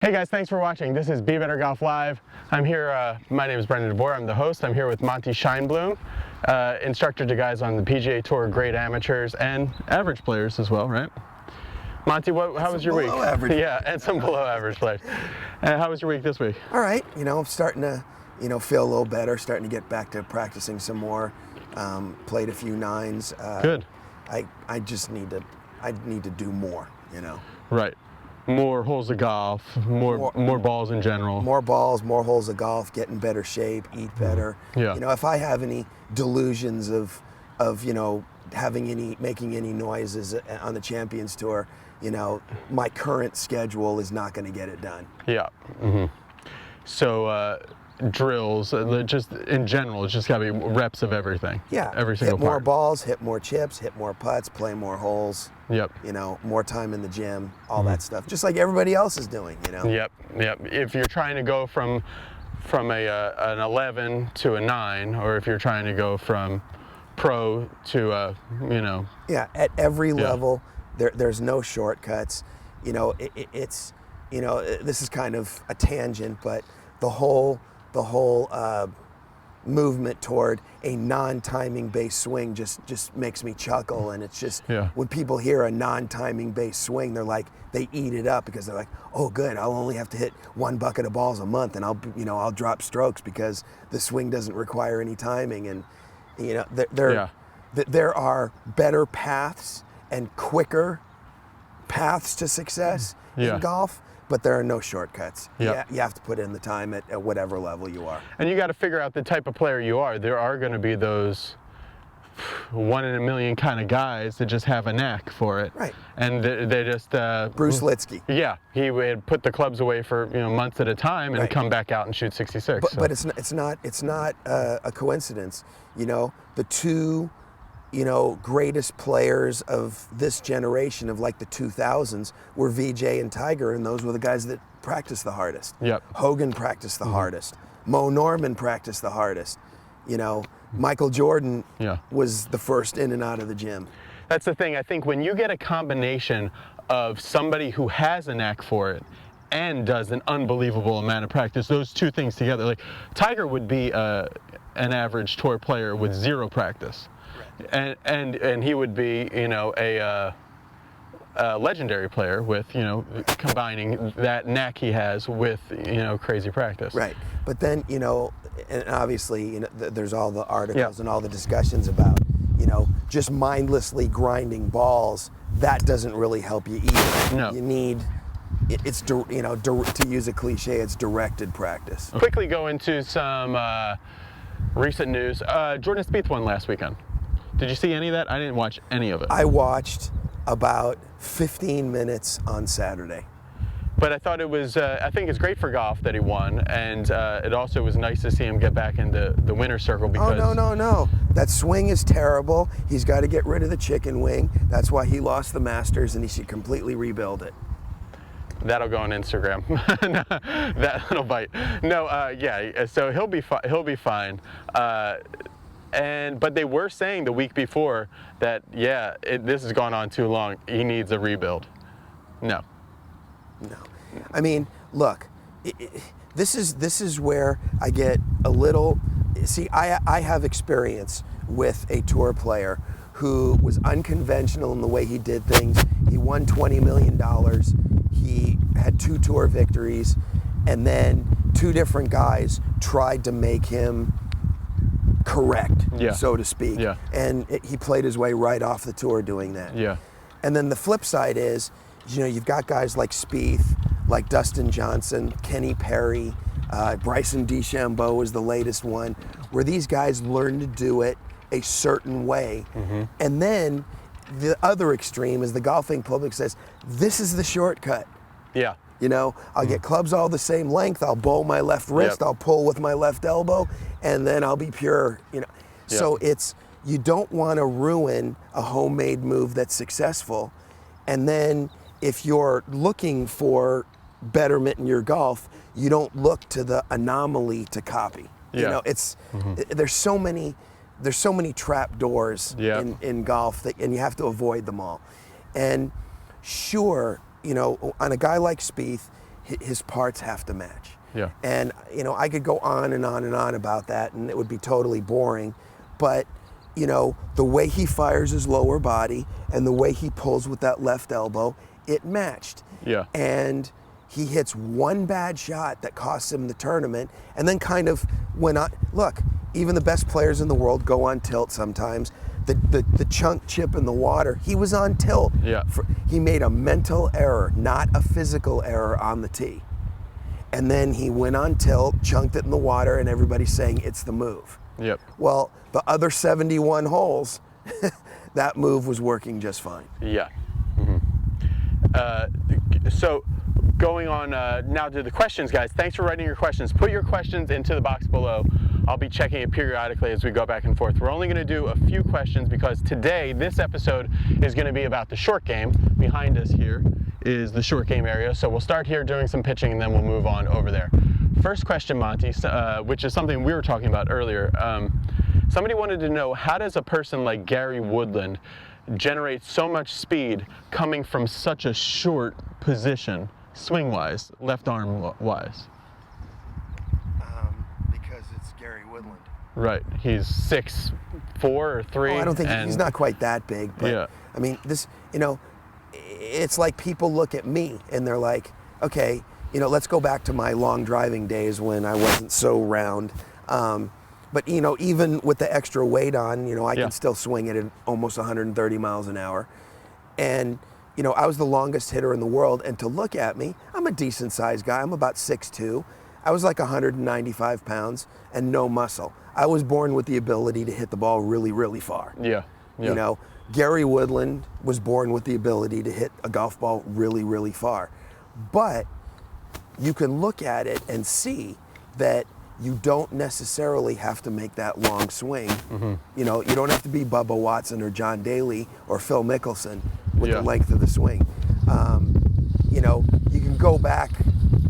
Hey guys, thanks for watching. This is Be Better Golf Live. I'm here, my name is Brendan DeBoer, I'm the host. I'm here with Monty Scheinblum, instructor to guys on the PGA Tour, great amateurs and average players as well, right? Monty, how was your week? Average. Yeah, and some below average players. And how was your week this week? All right, I'm starting to, feel a little better, starting to get back to practicing some more. Played a few nines. Good. I just need to do more, Right. More holes of golf, more balls in general. More balls, more holes of golf, get in better shape, eat better. Yeah. If I have any delusions of making any noises on the Champions Tour, my current schedule is not going to get it done. Yeah. Mm-hmm. So drills, just in general, it's just got to be reps of everything. Yeah. Every single hit more part. balls, hit more chips, hit more putts, play more holes. Yep. More time in the gym, all that stuff, just like everybody else is doing. Yep. If you're trying to go from an 11 to a 9, or if you're trying to go from pro to Yeah, at every level, there's no shortcuts. It's this is kind of a tangent, but the whole movement toward a non-timing based swing just makes me chuckle. And it's just when people hear a non-timing based swing, they eat it up because they're like, oh good, I'll only have to hit 1 bucket of balls a month and I'll drop strokes because the swing doesn't require any timing. And there are better paths and quicker paths to success in golf, but there are no shortcuts. Yep. You have to put in the time at whatever level you are. And you got to figure out the type of player you are. There are going to be those 1 in a million kind of guys that just have a knack for it. Right. And they just Bruce Litsky. Yeah, he would put the clubs away for months at a time and come back out and shoot 66. But it's not a coincidence. The two greatest players of this generation of like the 2000s were VJ and Tiger, and those were the guys that practiced the hardest. Yep. Hogan practiced the hardest. Mo Norman practiced the hardest. Michael Jordan was the first in and out of the gym. That's the thing. I think when you get a combination of somebody who has a knack for it and does an unbelievable amount of practice, those two things together, like Tiger would be an average tour player with zero practice. And he would be, a legendary player with, combining that knack he has with, crazy practice. Right. But then, and obviously, there's all the articles and all the discussions about, just mindlessly grinding balls. That doesn't really help you either. No. You need, to use a cliche, it's directed practice. Quickly go into some recent news. Jordan Spieth won last weekend. Did you see any of that? I didn't watch any of it. I watched about 15 minutes on Saturday. But I thought it was, I think it's great for golf that he won, and it also was nice to see him get back into the winner's circle because... Oh, no. That swing is terrible. He's got to get rid of the chicken wing. That's why he lost the Masters, and he should completely rebuild it. That'll go on Instagram. That'll bite. No, so he'll be fine. But they were saying the week before that, this has gone on too long. He needs a rebuild. No. I mean, look, this is where I get a little. See, I have experience with a tour player who was unconventional in the way he did things. He won $20 million. He had 2 tour victories, and then 2 different guys tried to make him correct, so to speak. Yeah. And he played his way right off the tour doing that. Yeah. And then the flip side is, you've got guys like Spieth, like Dustin Johnson, Kenny Perry, Bryson DeChambeau was the latest one, where these guys learn to do it a certain way. Mm-hmm. And then the other extreme is the golfing public says, this is the shortcut. Yeah. I'll get clubs all the same length, I'll bowl my left wrist, I'll pull with my left elbow, and then I'll be pure, So you don't want to ruin a homemade move that's successful. And then if you're looking for betterment in your golf, you don't look to the anomaly to copy. There's so many trap doors in golf and you have to avoid them all. And sure, on a guy like Spieth, his parts have to match. Yeah. And you know, I could go on and on and on about that, and it would be totally boring. But you know, the way he fires his lower body and the way he pulls with that left elbow, it matched. Yeah. And he hits one bad shot that costs him the tournament, and then kind of went on. Look, even the best players in the world go on tilt sometimes. The chunk chip in the water, he was on tilt. Yeah. He made a mental error, not a physical error on the tee. And then he went on tilt, chunked it in the water, and everybody's saying it's the move. Yep. Well, the other 71 holes, that move was working just fine. Yeah. So going on now to the questions, guys. Thanks for writing your questions. Put your questions into the box below. I'll be checking it periodically as we go back and forth. We're only going to do a few questions because today, this episode is going to be about the short game. Behind us here is the short game area. So we'll start here doing some pitching and then we'll move on over there. First question, Monty, which is something we were talking about earlier. Somebody wanted to know, how does a person like Gary Woodland generate so much speed coming from such a short position, swing-wise, left arm-wise? Because it's Gary Woodland. Right. He's 6'4" or 3". Oh, I don't think he's not quite that big, but yeah. I mean, this, you know, it's like people look at me and they're like, okay, you know, let's go back to my long driving days when I wasn't so round. But, you know, even with the extra weight on, you know, I can still swing it at almost 130 miles an hour. And, you know, I was the longest hitter in the world. And to look at me, I'm a decent sized guy. I'm about 6'2". I was like 195 pounds and no muscle. I was born with the ability to hit the ball really, really far. Yeah. You know, Gary Woodland was born with the ability to hit a golf ball really, really far. But you can look at it and see that you don't necessarily have to make that long swing. You know, you don't have to be Bubba Watson or John Daly or Phil Mickelson with the length of the swing. You know, you can go back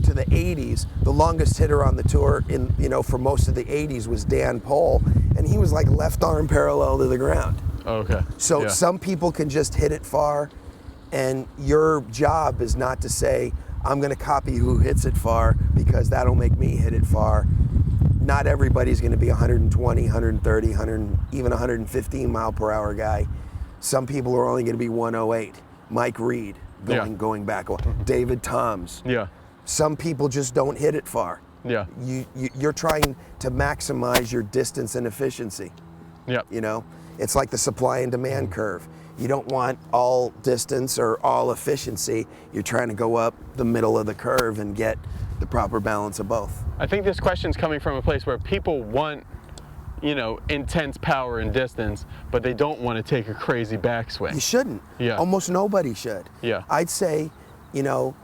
to the 80s. The longest hitter on the tour in, you know, for most of the 80s was Dan Pohl, and he was like left arm parallel to the ground. Okay. So some people can just hit it far, and your job is not to say, I'm going to copy who hits it far because that'll make me hit it far. Not everybody's going to be 120, 130, even 115 mile per hour guy. Some people are only going to be 108. Mike Reed, going back. David Toms. Yeah. Some people just don't hit it far. Yeah. You're trying to maximize your distance and efficiency. Yeah. You know, it's like the supply and demand curve. You don't want all distance or all efficiency. You're trying to go up the middle of the curve and get the proper balance of both. I think this question's coming from a place where people want, you know, intense power and distance, but they don't want to take a crazy backswing. You shouldn't. Yeah. Almost nobody should. Yeah. I'd say, you know,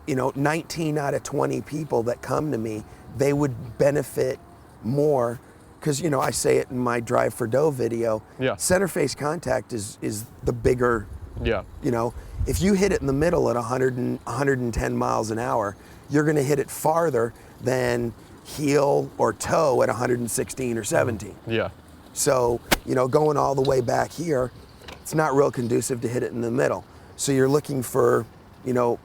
19 out of 20 people that come to me, they would benefit more. Because, you know, I say it in my Drive for Dough video, center face contact is the bigger, you know, if you hit it in the middle at 110 miles an hour, you're going to hit it farther than heel or toe at 116 or 17. Yeah. So, you know, going all the way back here, it's not real conducive to hit it in the middle. So you're looking for, you know,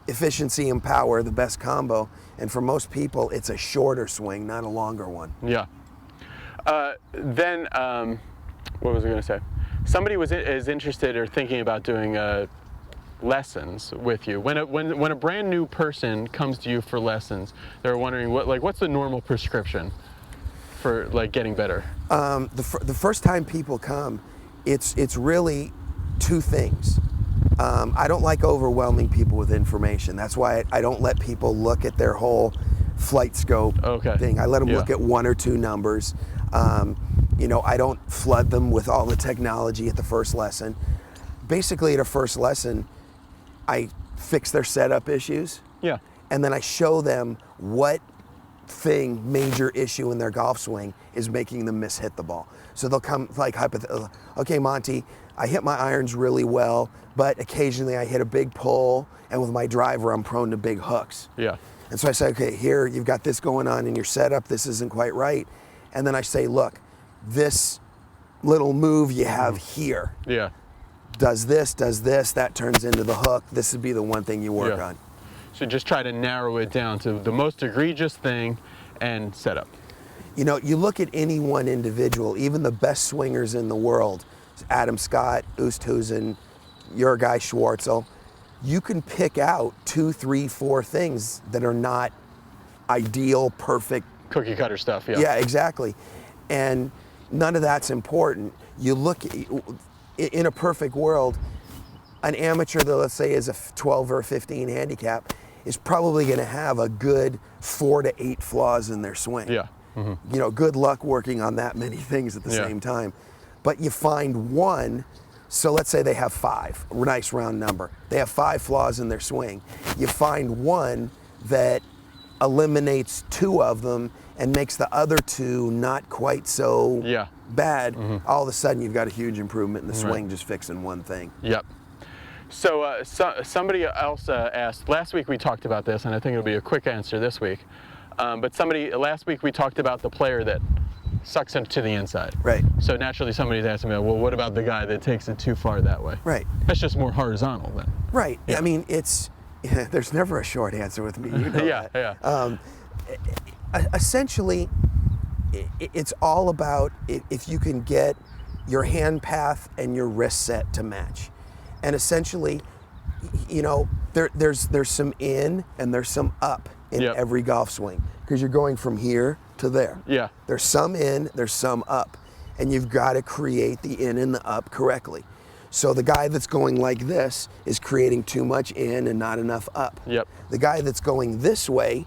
efficiency and power, the best combo. And for most people, it's a shorter swing, not a longer one. Yeah. Then, what was I going to say? Somebody is interested or thinking about doing lessons with you. When a brand new person comes to you for lessons, they're wondering what's the normal prescription for like getting better? The first time people come, it's really two things. I don't like overwhelming people with information. That's why I don't let people look at their whole flight scope thing. I let them look at one or two numbers. You know, I don't flood them with all the technology at the first lesson. Basically, at a first lesson, I fix their setup issues. Yeah. And then I show them what major issue in their golf swing is making them hit the ball. So they'll come like, okay, Monty, I hit my irons really well, but occasionally I hit a big pull, and with my driver, I'm prone to big hooks. Yeah. And so I say, okay, here, you've got this going on in your setup. This isn't quite right. And then I say, look, this little move you have here does this, that turns into the hook. This would be the one thing you work on. So just try to narrow it down to the most egregious thing and set up. You know, you look at any one individual, even the best swingers in the world, Adam Scott, Oosthuizen, your guy Schwartzel, you can pick out 2, 3, 4 things that are not ideal, perfect. Cookie cutter stuff, yeah. Yeah, exactly. And none of that's important. You look, in a perfect world, an amateur that, let's say, is a 12 or 15 handicap is probably going to have a good 4 to 8 flaws in their swing. Yeah. You know, good luck working on that many things at the same time. But you find one, so let's say they have 5, a nice round number. They have 5 flaws in their swing. You find one that eliminates 2 of them and makes the other 2 not quite so bad. All of a sudden you've got a huge improvement in the swing just fixing one thing. Yep. So, somebody else asked, last week we talked about this, and I think it'll be a quick answer this week. But last week we talked about the player that sucks it to the inside. Right. So naturally somebody's asking me, well, what about the guy that takes it too far that way? Right. That's just more horizontal then. Right. Yeah. I mean, there's never a short answer with me. You know that. Essentially, it's all about if you can get your hand path and your wrist set to match. And essentially, you know, there's some in and there's some up in every golf swing, because you're going from here to there. Yeah. There's some in, there's some up, and you've got to create the in and the up correctly. So the guy that's going like this is creating too much in and not enough up. Yep. The guy that's going this way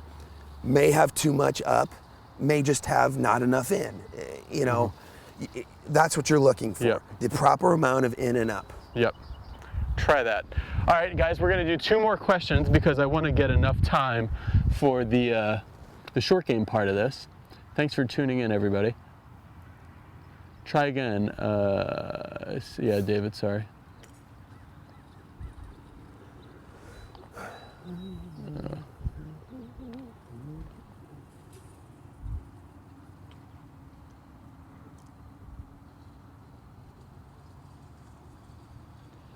may have too much up, may just have not enough in. You know, that's what you're looking for. Yep. The proper amount of in and up. Yep. Try that. All right, guys, we're going to do 2 more questions because I want to get enough time for the short game part of this. Thanks for tuning in, everybody. Try again. Yeah, David, sorry.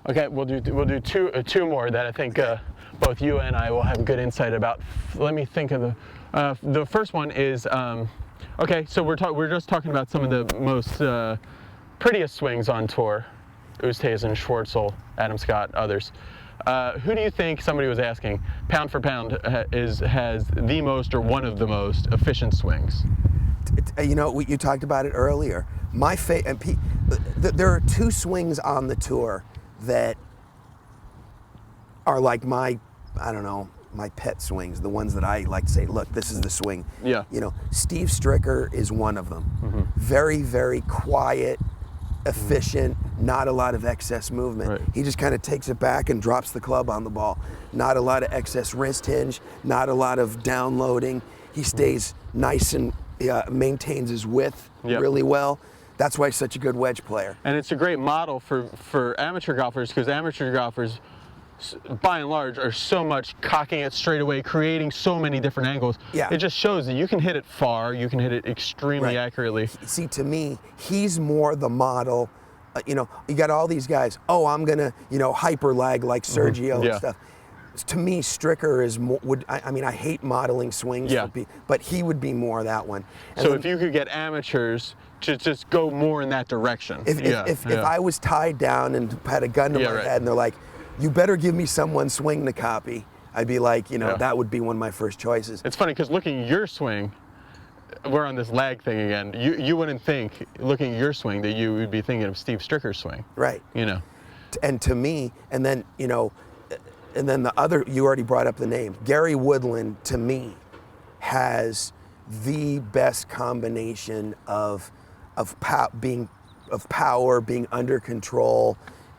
Okay, we'll do two more that I think both you and I will have good insight about. Let me think of the first one is okay. So we're just talking about some of the most prettiest swings on tour: Oosthuizen, Schwartzel, Adam Scott, others. Who do you think, somebody was asking, pound for pound has the most or one of the most efficient swings? You know, you talked about it earlier. There are 2 swings on the tour that are like my pet swings, the ones that I like to say, look, this is the swing. Yeah. You know, Steve Stricker is one of them. Very, very quiet, efficient, not a lot of excess movement. Right. He just kind of takes it back and drops the club on the ball. Not a lot of excess wrist hinge, not a lot of downloading. He stays nice and maintains his width really well. That's why he's such a good wedge player. And it's a great model for amateur golfers, because amateur golfers, by and large, are so much cocking it straight away, creating so many different angles. Yeah. It just shows that you can hit it far, you can hit it extremely accurately. See, to me, he's more the model. You know, you got all these guys, oh, I'm going to, you know, hyper lag like Sergio and stuff. To me, Stricker is more, I mean, I hate modeling swings, for people, but he would be more that one. And so then, if you could get amateurs to just go more in that direction. If I was tied down and had a gun to my head and they're like, you better give me someone swing to copy, I'd be like, you know, that would be one of my first choices. It's funny because looking at your swing, we're on this lag thing again. You wouldn't think, looking at your swing, that you would be thinking of Steve Stricker's swing. Right. You know. And to me, and then, you know, and then the other, you already brought up the name. Gary Woodland, to me, has the best combination of power, being under control,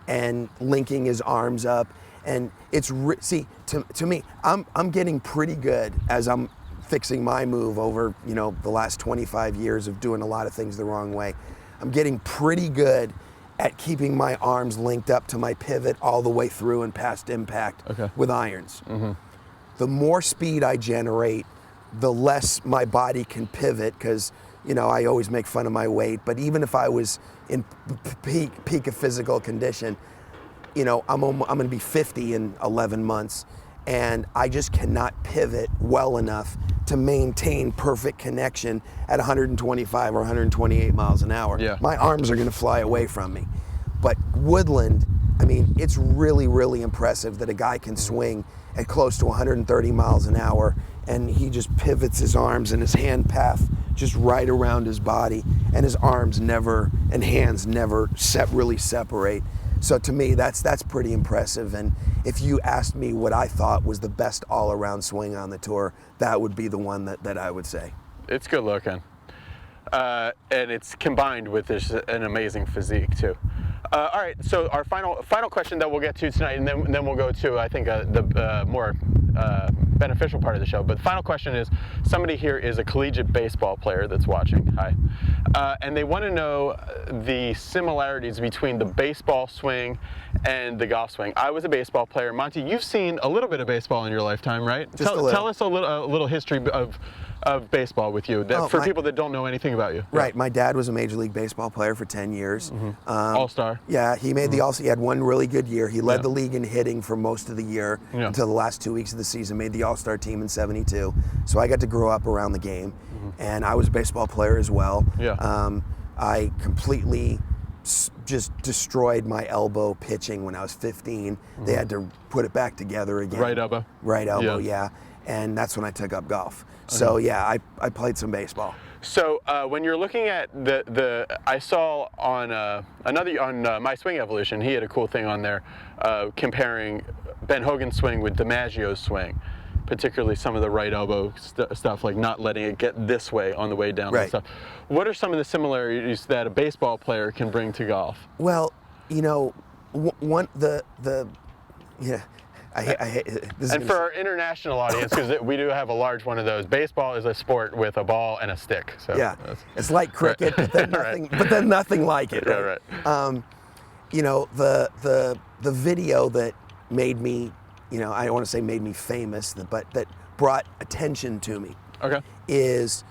and linking his arms up. And it's to me, I'm getting pretty good as I'm fixing my move over, you know, the last 25 years of doing a lot of things the wrong way. I'm getting pretty good at keeping my arms linked up to my pivot all the way through and past impact with irons. The more speed I generate, the less my body can pivot, because, you know, I always make fun of my weight, but even if I was in peak of physical condition, you know, I'm going to be 50 in 11 months, and I just cannot pivot well enough to maintain perfect connection at 125 or 128 miles an hour. Yeah. My arms are going to fly away from me. But woodland, I mean, it's really, really impressive that a guy can swing at close to 130 miles an hour, and he just pivots his arms and his hand path just right around his body, and his arms never and hands never really separate. So to me, that's pretty impressive. And if you asked me what I thought was the best all-around swing on the tour, that would be the one that I would say. It's good looking. And it's combined with an amazing physique too. All right, so our final question that we'll get to tonight, and then we'll go to, I think, the more beneficial part of the show. But the final question is, somebody here is a collegiate baseball player that's watching. Hi. And they want to know the similarities between the baseball swing and the golf swing. I was a baseball player. Monty, you've seen a little bit of baseball in your lifetime, right? Just a little. Tell us a little history of baseball with you, for people that don't know anything about you. Right, my dad was a Major League Baseball player for 10 years. All-star. Yeah, he made the All-Star. He had one really good year. He led the league in hitting for most of the year until the last 2 weeks of the season, made the All-Star team in '72. So I got to grow up around the game, and I was a baseball player as well. Yeah. I completely just destroyed my elbow pitching when I was 15. They had to put it back together again. Right elbow? Right elbow, yeah. And that's when I took up golf. So yeah, I played some baseball. So when you're looking at I saw on My Swing Evolution, he had a cool thing on there comparing Ben Hogan's swing with DiMaggio's swing, particularly some of the right elbow stuff, like not letting it get this way on the way down and stuff. What are some of the similarities that a baseball player can bring to golf? Well, you know, And for our international audience, because we do have a large one of those, baseball is a sport with a ball and a stick. So yeah, it's like cricket, but then nothing like it. Right? Yeah, right. You know, the video that made me, you know, I don't want to say made me famous, but that brought attention to me. Okay. Is,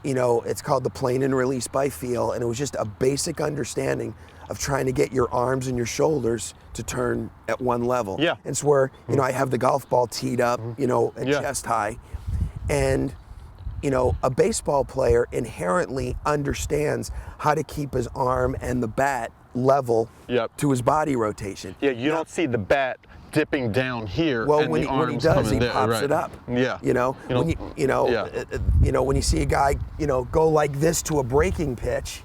you know, it's called the Plane and Release by Feel, and it was just a basic understanding of trying to get your arms and your shoulders to turn at one level. Yeah. It's where, you know, I have the golf ball teed up, you know, at chest high. And, you know, a baseball player inherently understands how to keep his arm and the bat level to his body rotation. Yeah, you don't see the bat dipping down here. Well, and when he does, he pops it up. Yeah. You know, when you see a guy, you know, go like this to a breaking pitch,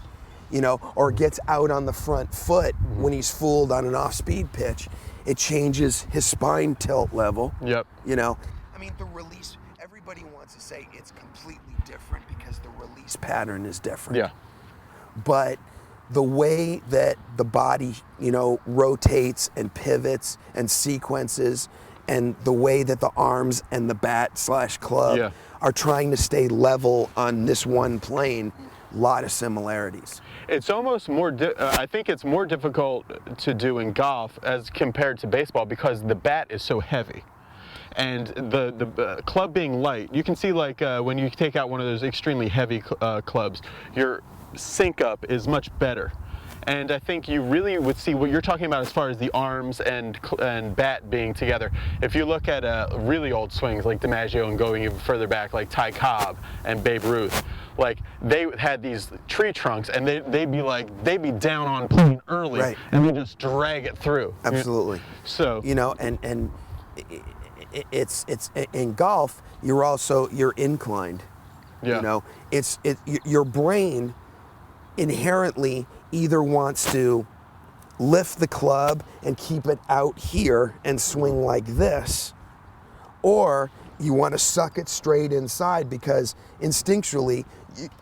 you know, or gets out on the front foot when he's fooled on an off-speed pitch, it changes his spine tilt level. Yep. You know, I mean, the release, everybody wants to say it's completely different because the release pattern is different. Yeah. But the way that the body, you know, rotates and pivots and sequences, and the way that the arms and the bat / club are trying to stay level on this one plane, a lot of similarities. It's almost more, I think it's more difficult to do in golf as compared to baseball because the bat is so heavy. And the club being light, you can see like when you take out one of those extremely heavy clubs, your sync up is much better. And I think you really would see what you're talking about as far as the arms and bat being together. If you look at really old swings like DiMaggio and going even further back like Ty Cobb and Babe Ruth, like they had these tree trunks and they'd be down on plane early and we just drag it through. Absolutely. So you know, and it's in golf you're inclined. Yeah. You know, your brain inherently either wants to lift the club and keep it out here and swing like this, or you want to suck it straight inside because instinctually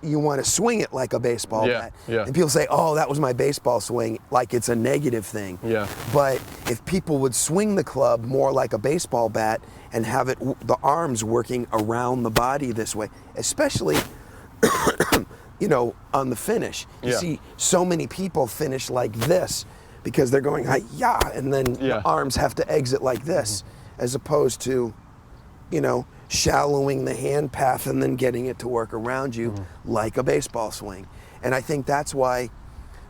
you want to swing it like a baseball bat. Yeah. And people say, oh, that was my baseball swing, like it's a negative thing. Yeah. But if people would swing the club more like a baseball bat and have the arms working around the body this way, especially you know, on the finish. You see so many people finish like this because they're going, hi-ya, and then the arms have to exit like this, as opposed to, you know, shallowing the hand path and then getting it to work around you like a baseball swing. And I think that's why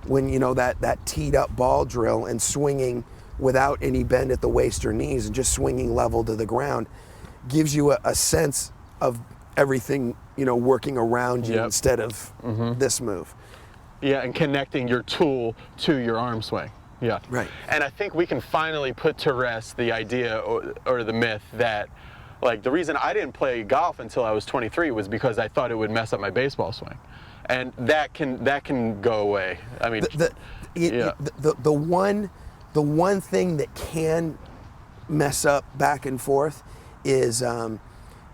when, you know, that teed up ball drill and swinging without any bend at the waist or knees and just swinging level to the ground gives you a sense of everything, working around you instead of this move. Yeah, and connecting your tool to your arm swing. Yeah. Right. And I think we can finally put to rest the idea or the myth that, like, the reason I didn't play golf until I was 23 was because I thought it would mess up my baseball swing. And that can go away. I mean, the one thing that can mess up back and forth is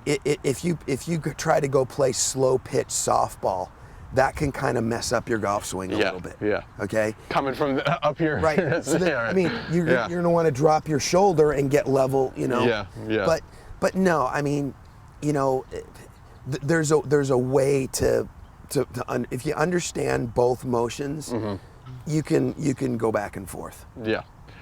if you try to go play slow pitch softball, that can kind of mess up your golf swing a little bit. Yeah. Okay. Coming from up here. Right. So Yeah, right. I mean, you're going to want to drop your shoulder and get level. Yeah. Yeah. But no, I mean, there's a way to if you understand both motions, you can go back and forth. Yeah.